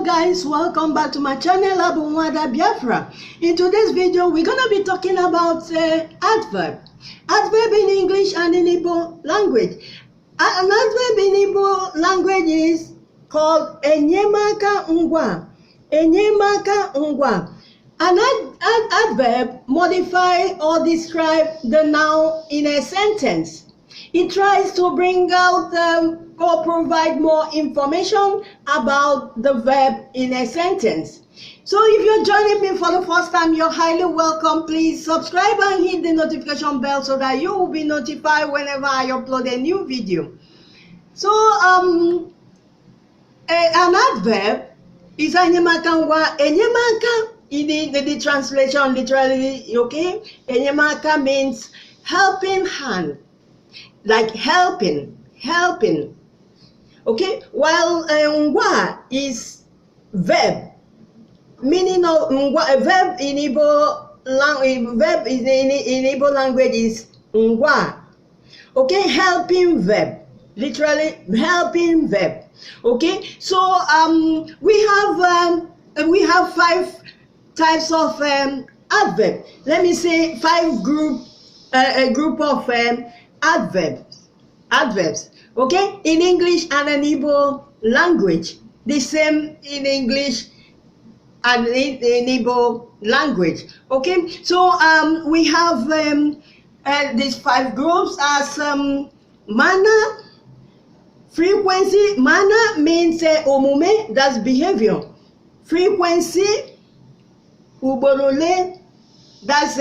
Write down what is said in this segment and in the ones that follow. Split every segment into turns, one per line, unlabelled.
Hello guys, welcome back to my channel Abunwada Biafra. In today's video we're gonna be talking about adverb in English and in Igbo language. An adverb in Igbo language is called enyemaka ngwa. An adverb modify or describe the noun in a sentence. It tries to bring out or provide more information about the verb in a sentence. So if you're joining me for the first time, you're highly welcome. Please subscribe and hit the notification bell so that you will be notified whenever I upload a new video. So an adverb is enyemaka. Enyemaka in the translation literally, okay? Enyemaka means helping hand, like helping. Okay, while ngwa is verb, meaning of ngwa, a verb in Igbo language is ngwa. Okay, helping verb, literally helping verb. Okay, so we have 5 types of adverb. Let me say 5 a group of adverbs. Okay, in English and in Igbo language, the same in English and in Igbo language. Okay, so we have these 5 groups as manner, frequency. Manner means omume, that's behavior. Frequency, ugboro, that's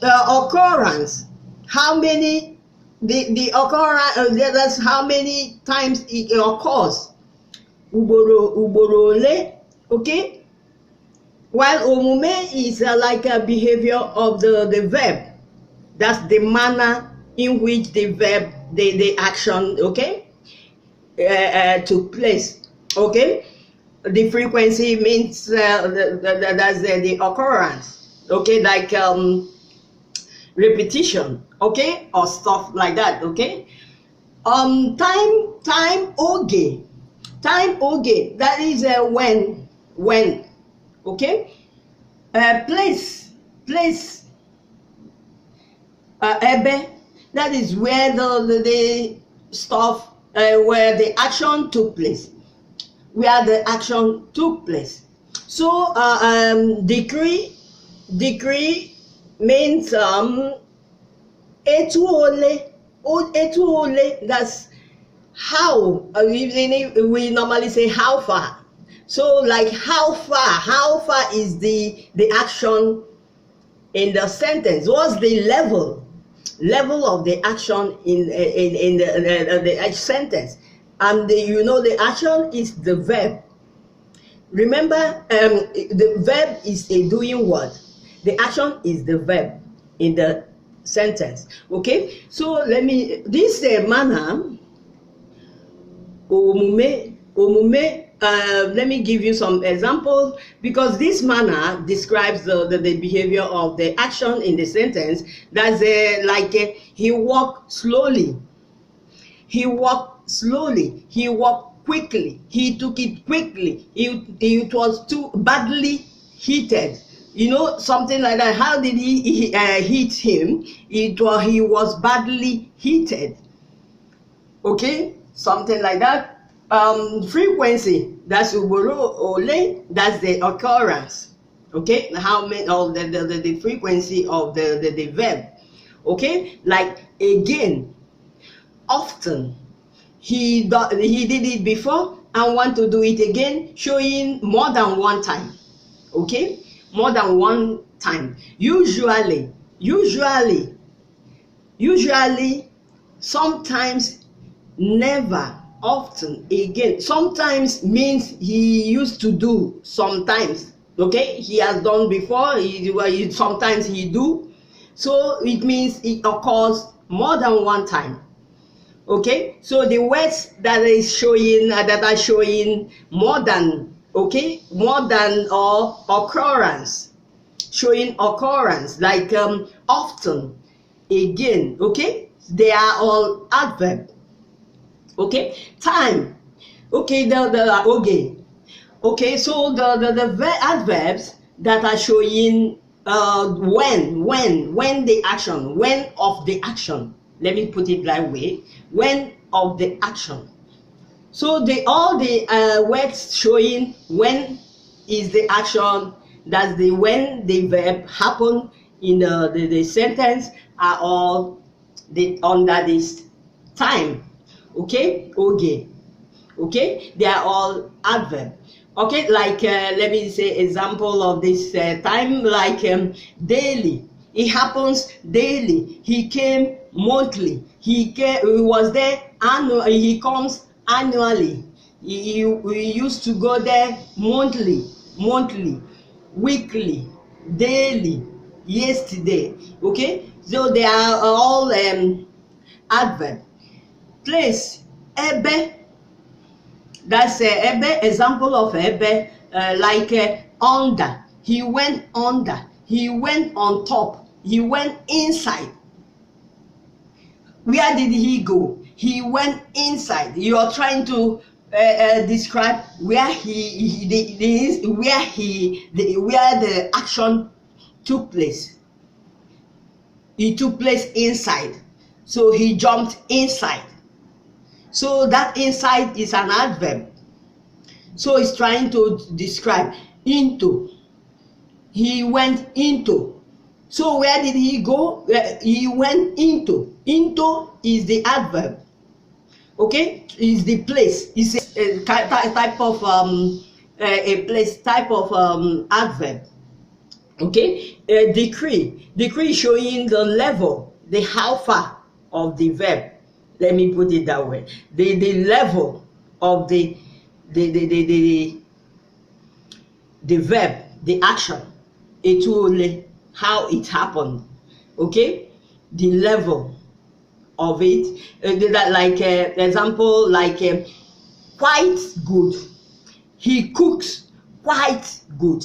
occurrence. How many? The occurrence, that's how many times it occurs. Ugboro, okay? While omume is like a behavior of the verb. That's the manner in which the verb, the action, okay, took place. Okay? The frequency means that's the occurrence. Okay, like repetition, okay, or stuff like that. Okay, time oge, that is when, okay. Place, ebe, that is where the stuff, where the action took place, So decree means etuole, that's how. We normally say how far. So like how far is the action in the sentence? What's the level of the action in the sentence? And the action is the verb. Remember, the verb is a doing word. The action is the verb in the sentence. Okay, so this manner, omume, let me give you some examples, because this manner describes the behavior of the action in the sentence. That's like he walked slowly, he walked quickly, he took it quickly, it was too badly heated. Something like that. How did he hit him? He was badly heated. Okay, something like that. Frequency, that's ugboro ole, that's the occurrence. Okay, how many of the frequency of the verb. Okay, like again, often. He did it before and want to do it again, showing more than one time. Okay, more than one time. Usually, sometimes, never, often, again. Sometimes means he used to do, sometimes. Okay, he has done before, sometimes he do. So it means it occurs more than one time. Okay, so the words that are showing more than, okay, more than or occurrence, showing occurrence, like often, again, okay, they are all adverb. Okay, time, okay, Okay, so the adverbs that are showing when the action, when of the action. Let me put it that way. When of the action. So all the words showing when is the action, that's the when the verb happen in the sentence, are all under this time. Okay, okay, they are all adverb. Okay, like let me say example of this time, like daily. It happens daily. He came monthly. He was there annually. He comes annually. We used to go there monthly, weekly, daily, yesterday. Okay, so they are all adverb. Place, ebe. That's ebe, example of ebe, like under. He went under. He went on top. He went inside. Where did he go? He went inside. You are trying to describe where where the action took place. It took place inside. So he jumped inside. So that inside is an adverb. So it's trying to describe into. He went into. So where did he go? He went into. Into is the adverb. Okay, is the place. It's a type of a place, type of adverb. Okay, decree. Decree showing the level, the how far of the verb. Let me put it that way. The level of the verb, the action. It how it happened. Okay, the level of it. Like example, like quite good. He cooks quite good.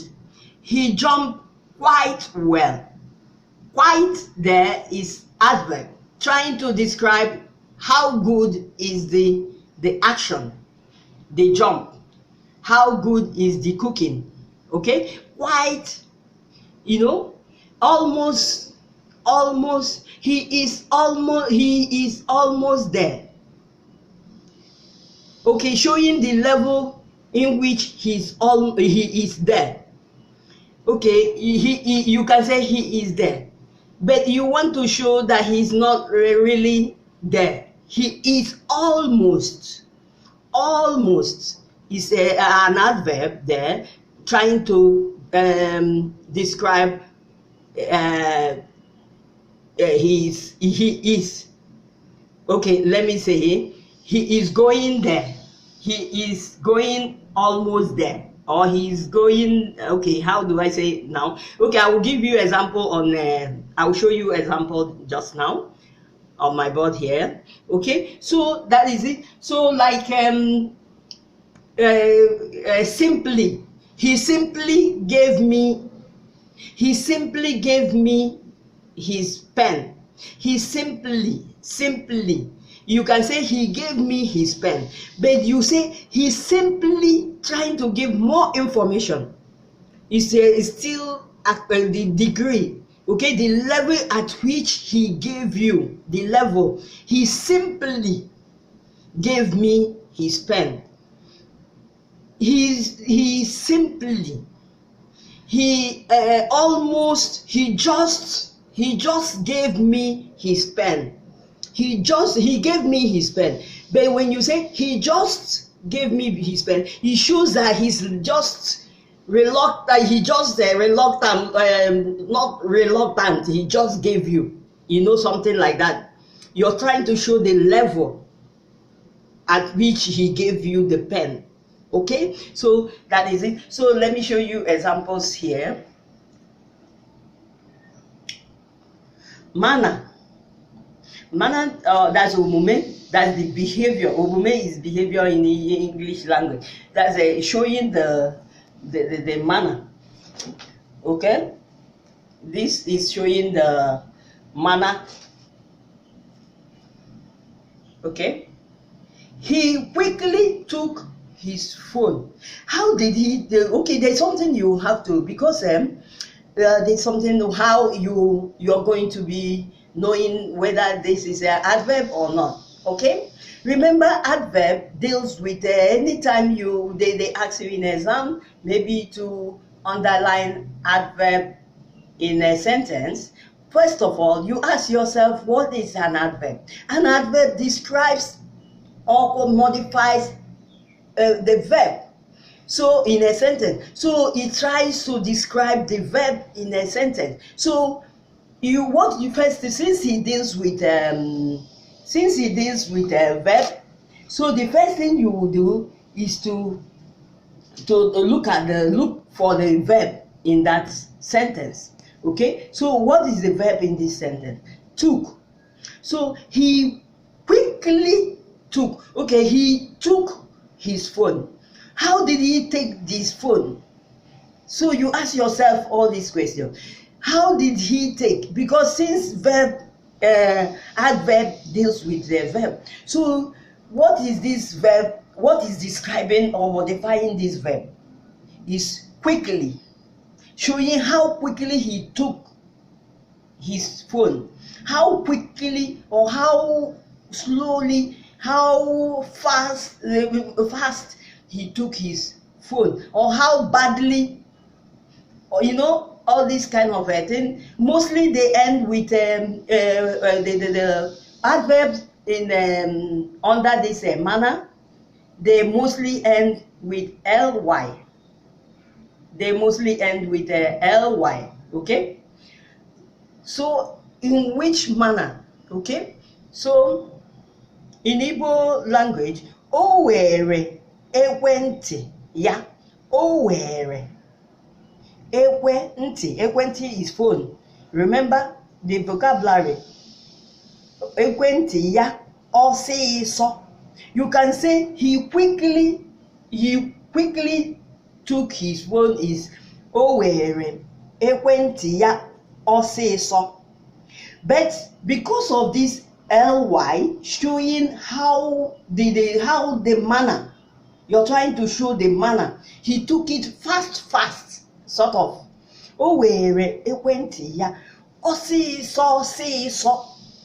He jumped quite well. Quite there is adverb, trying to describe how good is the action, the jump. How good is the cooking? Okay, quite. You know, almost. He is almost there. Okay, showing the level in which he is there. Okay, you can say he is there, but you want to show that he's not really there. He is almost is an adverb there, trying to describe he is. Okay, let me say he is going there. He is going almost there, or he is going. Okay, how do I say it now? Okay, I will give you example on. I will show you example just now on my board here. Okay, so that is it. So like simply, he simply gave me his pen. He simply, you can say he gave me his pen, but you say he's simply trying to give more information. It's still at the degree, okay, the level at which he gave you, the level. He simply gave me his pen. He simply, he just gave me his pen. He gave me his pen. But when you say he just gave me his pen, it shows that he's just reluctant. He just reluctant, not reluctant. He just gave you, something like that. You're trying to show the level at which he gave you the pen. Okay, so that is it. So let me show you examples here. Manner, that's omume. That's the behavior. Omume is behavior in the English language. That's showing the manner. Okay, this is showing the manner. Okay, he quickly took his phone. How did he? Okay, there's something you have to, because there's something how you're going to be knowing whether this is an adverb or not. Okay, remember adverb deals with anytime they ask you in exam maybe to underline adverb in a sentence. First of all, you ask yourself, what is an adverb? An adverb describes or modifies the verb. So in a sentence, so it tries to describe the verb in a sentence. So what you first, since he deals with a verb, so the first thing you will do is to look for the verb in that sentence. Okay, so what is the verb in this sentence? Took. So he quickly took. Okay, he took his phone. How did he take this phone? So you ask yourself all these questions. How did he take? Because since adverb deals with the verb, so what is this verb? What is describing or modifying this verb? Is quickly, showing how quickly he took his phone, how quickly or how slowly, how fast he took his phone, or how badly, or all this kind of thing. Mostly they end with the adverbs in under this manner. They mostly end with ly. They mostly end with ly. Okay, so in which manner? Okay, so in Igbo language, o were ekwentị ya, o were ekwentị. Ekwentị is phone. Remember the vocabulary. Ekwentị ya, osiso. You can say he quickly took his phone is o were ekwentị ya osiso. But because of this ly, showing how the manner, you're trying to show the manner, he took it fast, sort of. O were ekwentị ya osiso.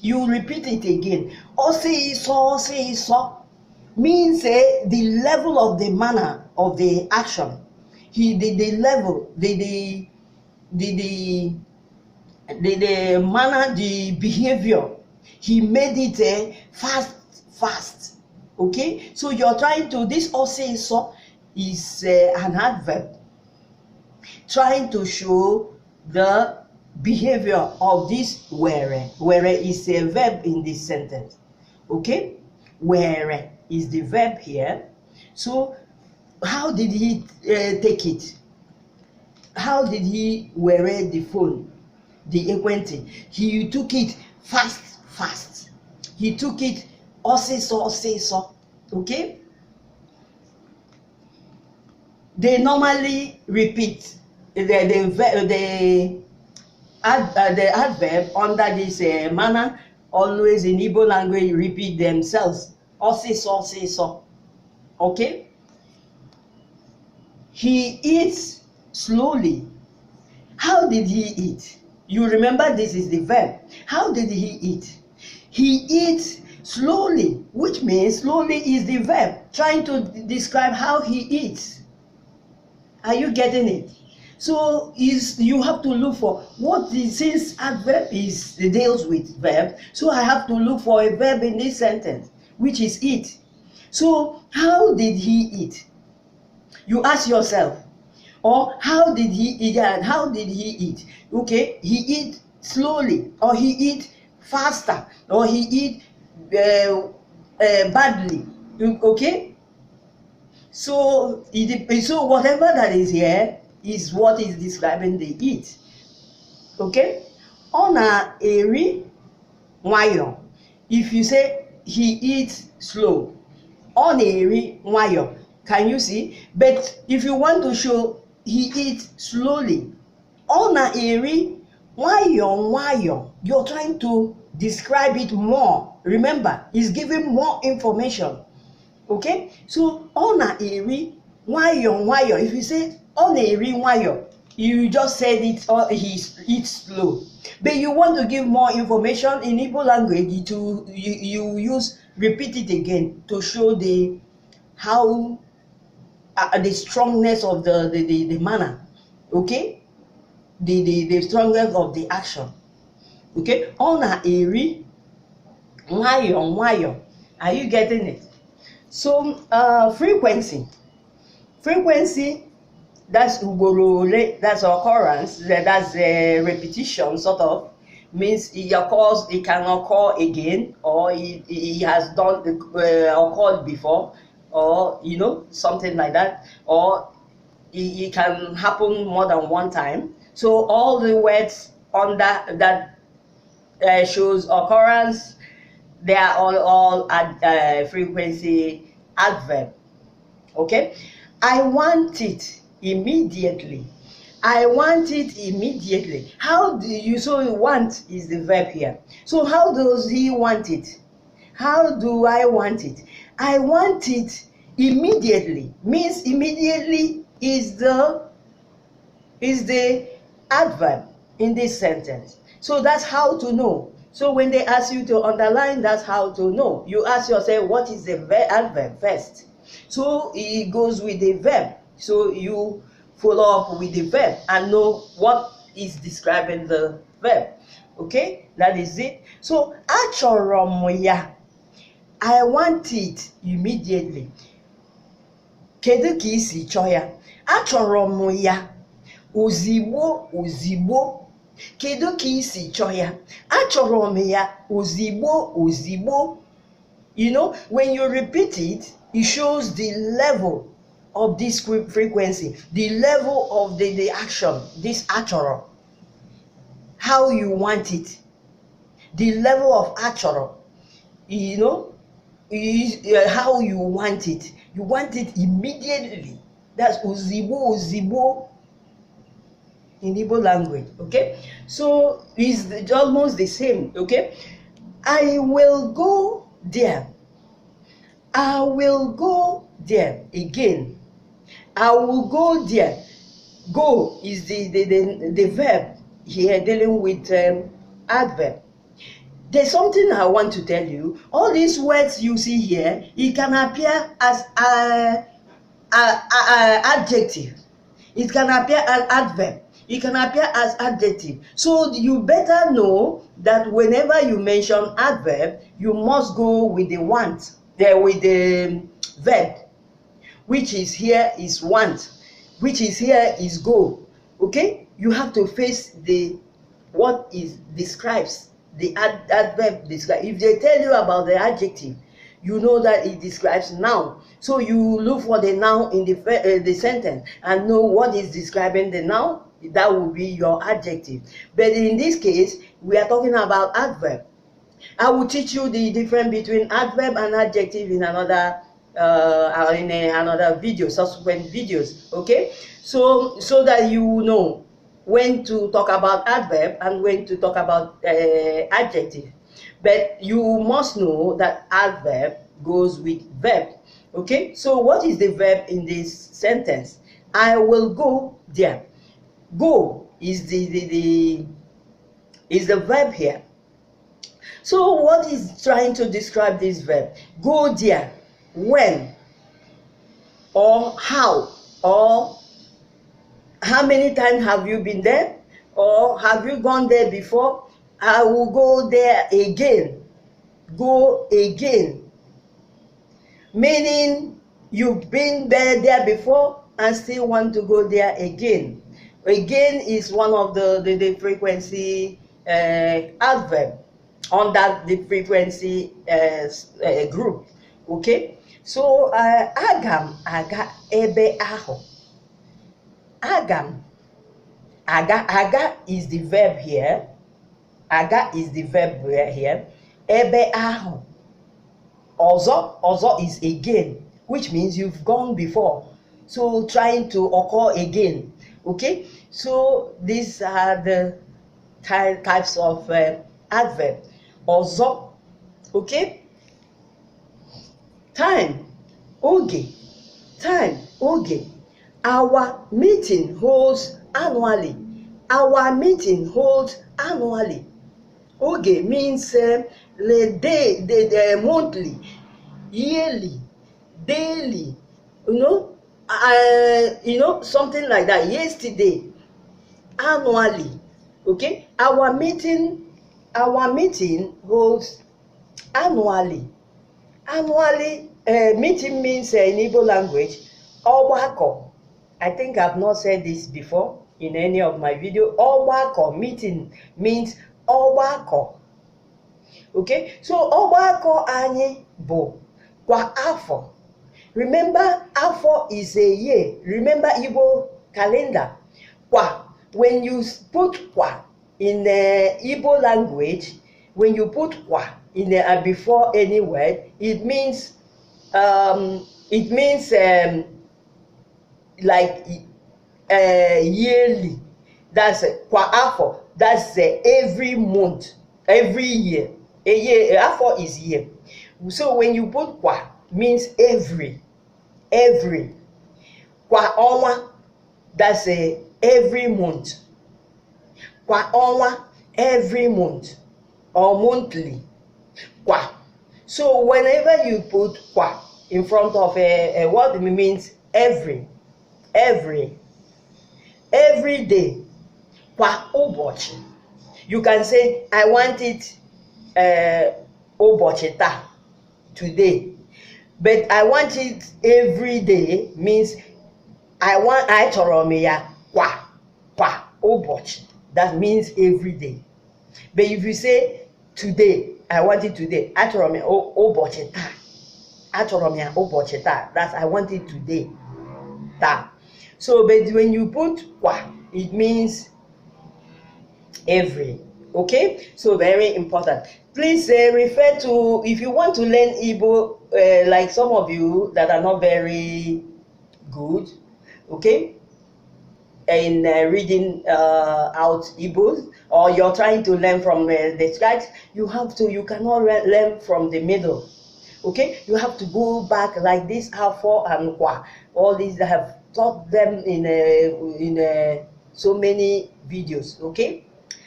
You repeat it again. Osiso means the level of the manner of the action. The manner, the behavior. He made it fast. Okay, so you're trying to, this osiso is an adverb trying to show the behavior of this were. Were is a verb in this sentence. Okay, were is the verb here. So how did he take it? How did he wear the phone, the ekwentị? He took it fast. He took it osiso. Okay, they normally repeat the adverb under this manner. Always in Igbo language repeat themselves. Osiso. Okay, he eats slowly. How did he eat? You remember this is the verb. How did he eat? He eats slowly, which means slowly is the verb trying to describe how he eats. Are you getting it? So you have to look for what is, since adverb deals with verb, so I have to look for a verb in this sentence, which is eat. So how did he eat? You ask yourself, or how did he eat? And how did he eat? Okay, he eat slowly, or he eat faster, or he eat badly. Okay, so whatever that is here is what is describing the eat. Okay, ona eri nwayoo. If you say he eats slow, ona eri nwayoo. Can you see? But if you want to show he eats slowly, ona eri nwayoo, you're trying to describe it more. Remember, he's giving more information. Okay, so ọ na-eri nwayọ nwayọ. If you say ọ na-eri nwayọ, you just said it, or he eats slow. But you want to give more information in Igbo language, you use repeat it again to show the how the strongness of the manner. Okay, the strongness of the action. Okay, ọ na-eri nwayọ nwayọ. Are you getting it? So frequency, that's ugboro, that's occurrence, that's repetition, sort of, means it occurs, it can occur again, or it has done occurred before, or you know, something like that, or it can happen more than one time. So all the words under that shows occurrence, they are all at frequency adverb. Okay, I want it immediately. I want it immediately. How do you, so want is the verb here. So how does he want it? How do I want it? I want it immediately. Means immediately is the adverb in this sentence. So that's how to know. So when they ask you to underline, that's how to know. You ask yourself, what is the adverb first? So it goes with the verb. So you follow up with the verb and know what is describing the verb. Okay, that is it. So achọrọ m ya, I want it immediately. Kedu ka isi chọọ ya? Achọrọ m ya ozigbo ozigbo. Kedu ka isi chọọ ya? Achọrọ m ya ozigbo ozigbo. You know, when you repeat it, it shows the level of this frequency, the level of the action, this achọrọ, how you want it, the level of achọrọ, you know, how you want it. You want it immediately. That's ozigbo ozigbo in Igbo language. Okay, so it's almost the same. Okay, I will go there. I will go there again. I will go there. Go is the verb here dealing with adverb. There's something I want to tell you. All these words you see here, it can appear as adjective. It can appear as adverb. It can appear as adjective. So you better know that whenever you mention adverb, you must go with the want, with the verb, which is here is want, which is here is go. Okay, you have to face the what is describes the adverb describe. If they tell you about the adjective, you know that it describes noun. So you look for the noun in the sentence and know what is describing the noun. That will be your adjective. But in this case, we are talking about adverb. I will teach you the difference between adverb and adjective in another video, subsequent videos. Okay, so that you know when to talk about adverb and when to talk about adjective. But you must know that adverb goes with verb. Okay, so what is the verb in this sentence? I will go there. Go is the verb here. So what is trying to describe this verb? Go there. When? Or how? Or how many times have you been there? Or have you gone there before? I will go there again. Go again. Meaning you've been there before and still want to go there again. Again is one of the frequency adverb under the frequency group. Okay, so agam aga ebe ahụ. Agam aga is the verb here. Aga is the verb here. Ebe ahụ. Ọzọ is again, which means you've gone before. So trying to occur again. Okay, so these are the types of adverb. Ọzọ, okay. Time. Oge, time, oge. Our meeting holds annually. Our meeting holds annually. Oge means the day, the monthly, yearly, daily, something like that. Yesterday, annually. Okay, our meeting holds annually. Annually, meeting means in Igbo language, ogbako. I think I've not said this before in any of my video. Ogbako, meeting means ogbako. Okay, so ogbako anyị bụ kwa afọ. Remember, afọ is a year. Remember Igbo calendar. Kwa, when you put kwa in the Igbo language, when you put kwa in the before any word, it means like yearly. That's kwa afọ. That's every month, every year. A year, afọ is year. So when you put kwa, means every. Kwa ọnwa, that's every month. Kwa ọnwa, every month or monthly. Kwa. So whenever you put kwa in front of a word, it means every day. Kwa ụbọchị. You can say, I want it ụbọchị taa, today. But I want it every day means I chọrọ m ya kwa ụbọchị. That means every day. But if you say today, I want it today, achọrọ m ya ụbọchị taa. Achọrọ m ya ụbọchị taa. That's I want it today. Ta. So, but when you put kwa, it means every. Okay, so very important. Please refer to, if you want to learn Igbo, like some of you that are not very good, okay, in reading out Igbo, or you're trying to learn from the scratch, you cannot learn from the middle. Okay, you have to go back like this, afo and kwa. All these I have taught them in so many videos. Okay.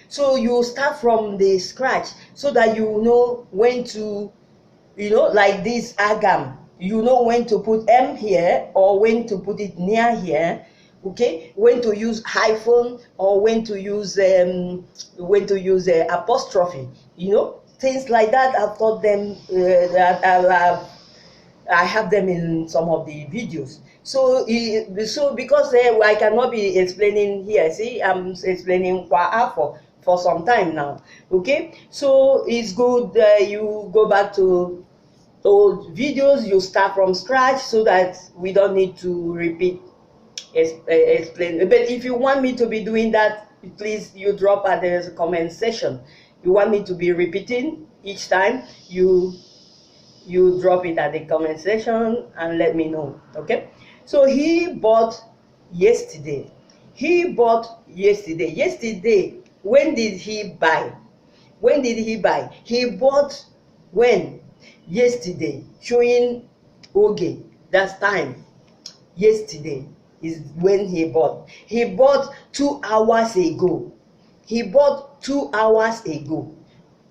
So you start from the scratch so that you know when to, like this agam, you know when to put M here or when to put it near here, okay? When to use hyphen or when to use apostrophe, things like that. I've taught them. I have them in some of the videos. So because I cannot be explaining here. See, I'm explaining kwa afo for some time now. Okay, so it's good you go back to old videos, you start from scratch so that we don't need to repeat explain. But if you want me to be doing that, please you drop at the comment section. You want me to be repeating each time, you drop it at the comment section and let me know. Okay, so he bought yesterday. He bought yesterday. Yesterday, when did he buy? When did he buy? He bought when? Yesterday, showing oge, that's time. Yesterday is when he bought. He bought 2 hours ago. He bought 2 hours ago.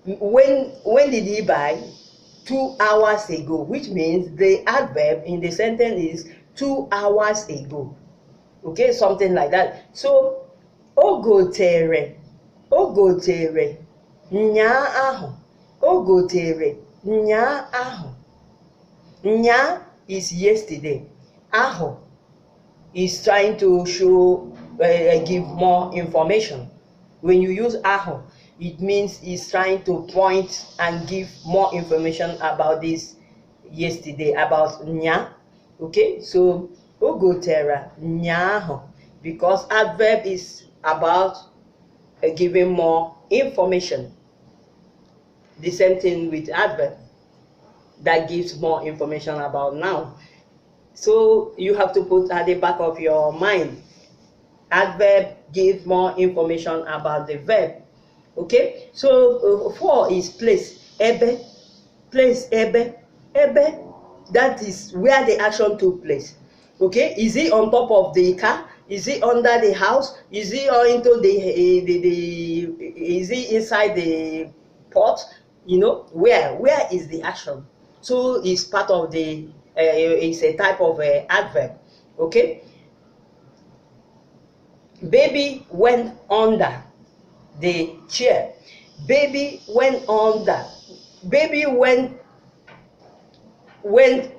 When did he buy? 2 hours ago, which means the adverb in the sentence is 2 hours ago. Okay, something like that. So, ogotere, nya ahụ. Ogotere, nya ahụ. Nya is yesterday. Ahụ is trying to show, give more information. When you use ahụ, it means it's trying to point and give more information about this yesterday, about nya. Okay, so ogotera nyaho, because adverb is about giving more information. The same thing with adverb, that gives more information about now. So you have to put at the back of your mind, adverb gives more information about the verb. Okay, so 4 is place. Ebe, place ebe, ebe. that is where the action took place. Okay, is he on top of the car? Is he under the house? Is he into is he inside the pot? You know, where is the action? So it's part of the it's a type of adverb. Okay, baby went under the chair. Baby went under. Baby went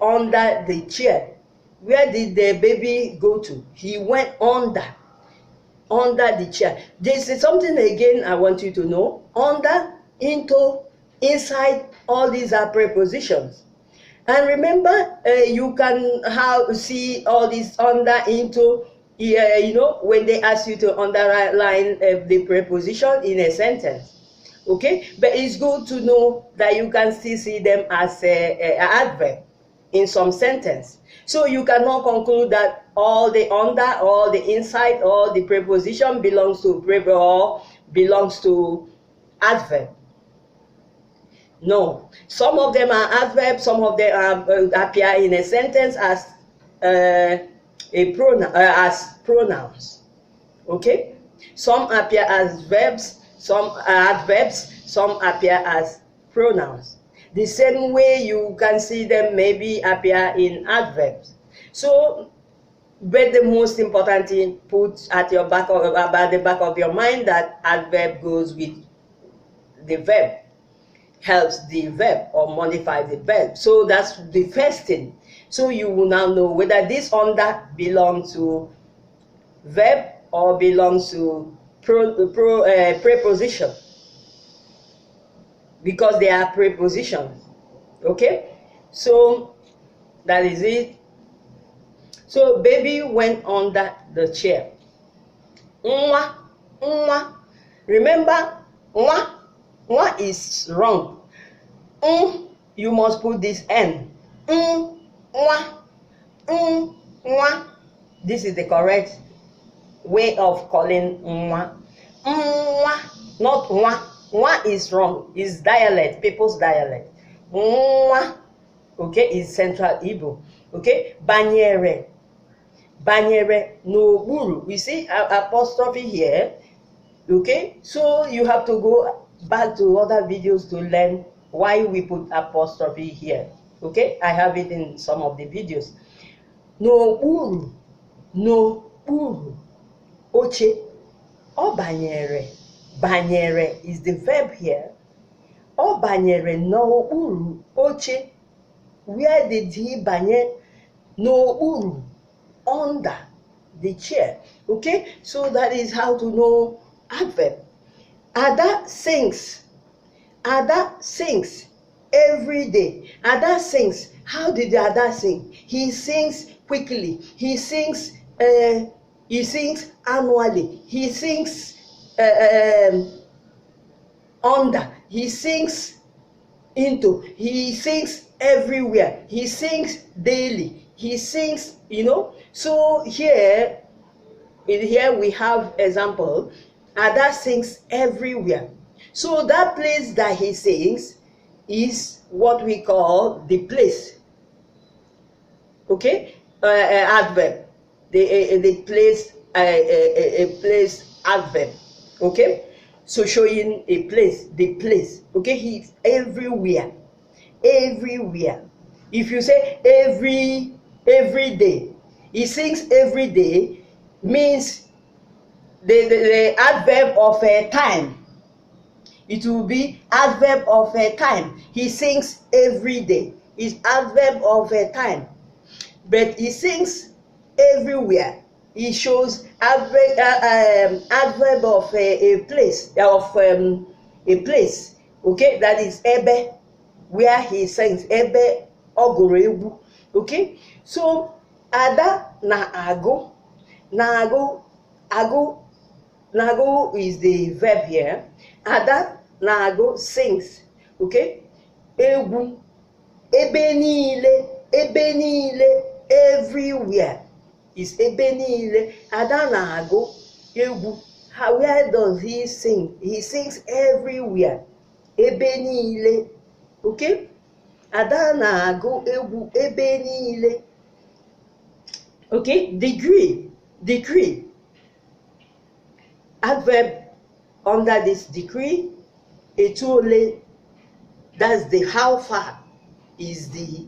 under the chair. Where did the baby go to? He went under the chair. This is something again I want you to know. Under, into, inside, all these are prepositions. And remember, you can see all these under, into, you know, when they ask you to underline the preposition in a sentence. Okay, but it's good to know that you can still see them as an adverb in some sentence. So you cannot conclude that all the under, all the inside, all the preposition belongs to or belongs to adverb. No, some of them are adverbs, some of them appear in a sentence as as pronouns. Okay, some appear as verbs, some are adverbs, some appear as pronouns. The same way you can see them maybe appear in adverbs. So, but the most important thing, put at your back of your mind that adverb goes with the verb, helps the verb or modifies the verb. So that's the first thing. So you will now know whether this under belongs to verb or belongs to preposition, because they are prepositions. Okay, so that is it. So baby went under the chair. Nwa, nwa. Remember, nwa is wrong. You must put this n. Nwa, nwa. This is the correct way of calling nwa. Nwa, not nwa. Nwa is wrong. It's dialect, people's dialect. Nwa, okay, is Central Igbo. Okay, banyere. Banyere n'okpuru. We see apostrophe here. Okay, so you have to go back to other videos to learn why we put apostrophe here. Okay, I have it in some of the videos. N'okpuru, n'okpuru oche. O banyere. Banyere is the verb here. O banyere n'okpuru oche. Where did he banye? N'okpuru, under the chair. Okay, so that is how to know adverb. Ada sings. Ada sings every day. Ada sings. How did Ada sing? He sings quickly. He sings annually. He sings under. He sings into. He sings everywhere. He sings daily. He sings, you know. So here we have example. Ada sings everywhere. So that place that he sings is what we call the place. Okay, adverb. The place, a place adverb. Okay, so showing a place, the place. Okay, he's everywhere. Everywhere. If you say every day, he sings every day, means the adverb of a time. It will be adverb of a time. He sings every day. It's adverb of a time. But he sings everywhere. He shows adverb of a place, a place. Okay, that is ebe, where he sings ebe ogoro. Okay, so ada na ago, ago is the verb here. Ada na ago sings. Okay, egwu, ebe niile, everywhere is ebe niile. Ada na ago egwu. Where does he sing? He sings everywhere. Ebe niile. Okay, Ada na-agụ egwu ebe niile. Okay, degree. Adverb under this degree, etole, that's the how far is the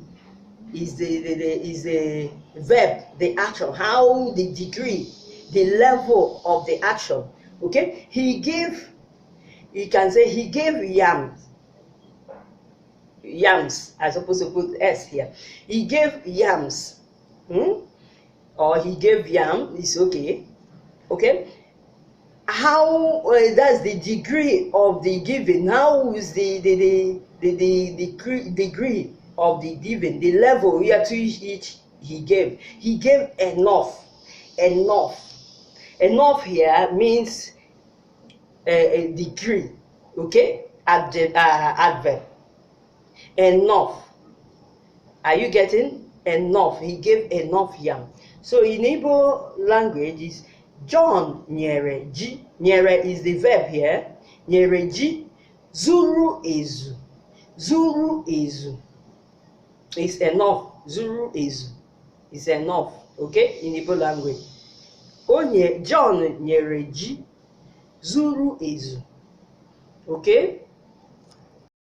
verb, the action, how the degree, the level of the action. Okay, he gave, you can say he gave yams. I suppose to put s here. He gave yams, or he gave yam. It's okay. Okay, how that's the degree of the giving. How is the degree of the giving, the level here to each he gave. He gave enough. Enough here means a degree. Okay, adverb. Enough. Are you getting? Enough. He gave enough yam. So in Igbo language is John nyere ji. Nyere is the verb here. Nyere ji. Zuru ezu. Zuru ezu. It's enough. Zuru ezu. It's enough. Okay? In Igbo language. John nyere ji. Zuru ezu. Okay?